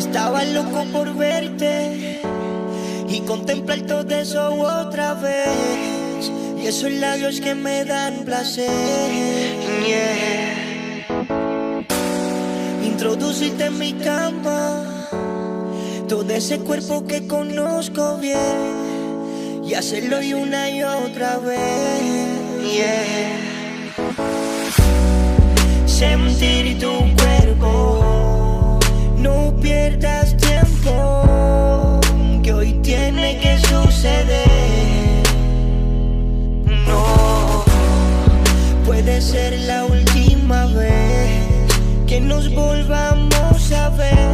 Estaba loco por verte y contemplar todo eso otra vez. Y esos labios que me dan placer, yeah. Introducirte en mi cama, todo ese cuerpo que conozco bien, y hacerlo una y otra vez, yeah. Sentir tu cuerpo, no pierdas tiempo, que hoy tiene que suceder. No puede ser la última vez que nos volvamos a ver.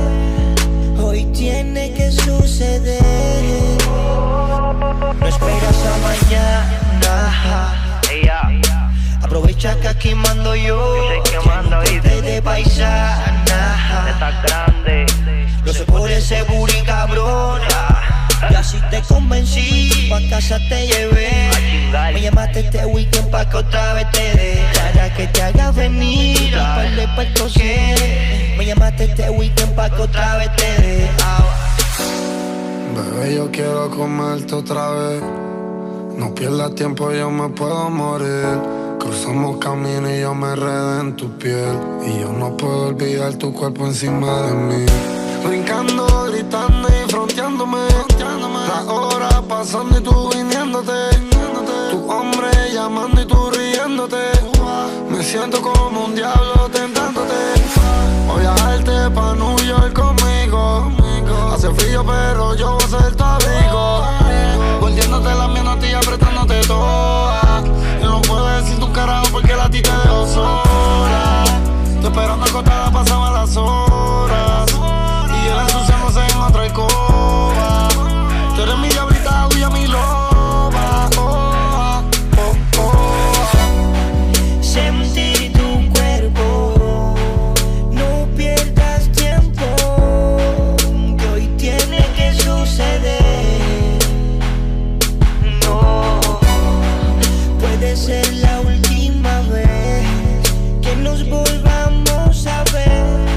Hoy tiene que suceder. No esperas a mañana. Aprovecha que aquí mando yo. Que de paisana. Estás grande. No sé por ese booty cabrona. Y así te convencí, pa' casa te llevé. Me llamaste este weekend pa' que otra vez te dé, para que te haga venir a parle pa' el coser. Me llamaste este weekend pa' que otra vez te dé. Bebé, yo quiero comerte otra vez. No pierdas tiempo, yo me puedo morir. Cruzamos camino y yo me enredé en tu piel. Y yo no puedo olvidar tu cuerpo encima de mí. Brincando, gritando y fronteándome. Las horas pasando y tú viniéndote. Tu hombre llamando y tú riéndote. Me siento como un diablo tentándote. Voy a dejarte pa' New York conmigo. Hace frío pero yo voy a ser tu abrigo. Volviéndote la mano a ti y apretándote toda. Yo no puedo decir tu carajo porque la ti te dejo sola. Estoy esperando acostada, pasaban las horas y él ensuciándose en otra alcoba. Tú eres mi diablita, huya mi loba. Sentir tu cuerpo, no pierdas tiempo, que hoy tiene que suceder. No puede ser la última vez que nos volvamos a ver.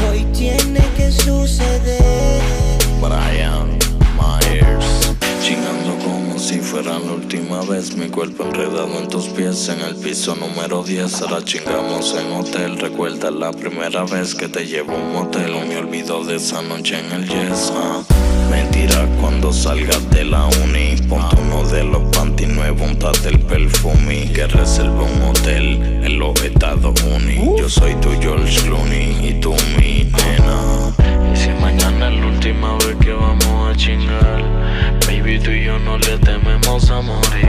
Hoy tiene que suceder. Brian Myers, chingando como si fuera la última vez. Mi cuerpo enredado en tus pies, en el piso número 10. Ahora chingamos en hotel. Recuerda la primera vez que te llevo a un motel. No me olvido de esa noche en el Yes. Mentira cuando salgas de la uni. Ponte uno de los panty nuevos, untate el perfume. Que reserva un hotel en los Estados Unidos. Yo soy tu George Clooney y tú mi nena. Y si mañana es la última vez que vamos a chingar, baby, tú y yo no le tememos a morir.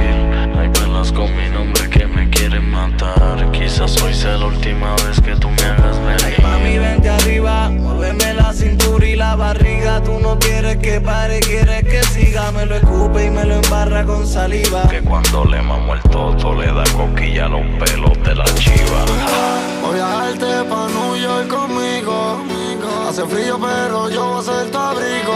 Hay pelas con mi nombre que me quieren matar. Quizás hoy sea la última vez que tú me hagas venir. Ay, mami, vente arriba, muéveme la cintura y la barriga. Tú no quieres que pare, quieres que siga. Me lo escupe y me lo embarra con saliva. Que cuando le mamo el toto le da coquilla a los pelos de la chiva. Voy a dejarte pa' New York conmigo. Hace frío pero yo voy a ser tu abrigo.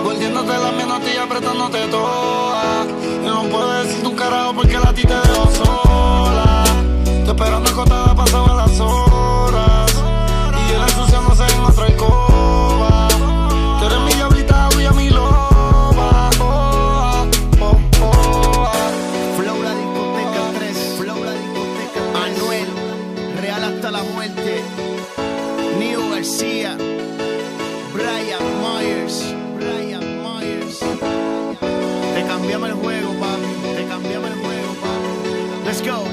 Volviéndote la mano a ti y apretándote toda. Yo no puedo decir tu carajo porque la ti te dejo sola. Estoy esperando acostada, pasaban las horas y él ensuciándose en otra alcoba. Tú eres mi diablita, huya mi loba. Flow la discoteca 3, Flow la discoteca 3. Anuel, Real hasta la muerte. Neo García, Brian Myers. Te cambiamos el juego, papi. Te cambiamos el juego, papi. Let's go.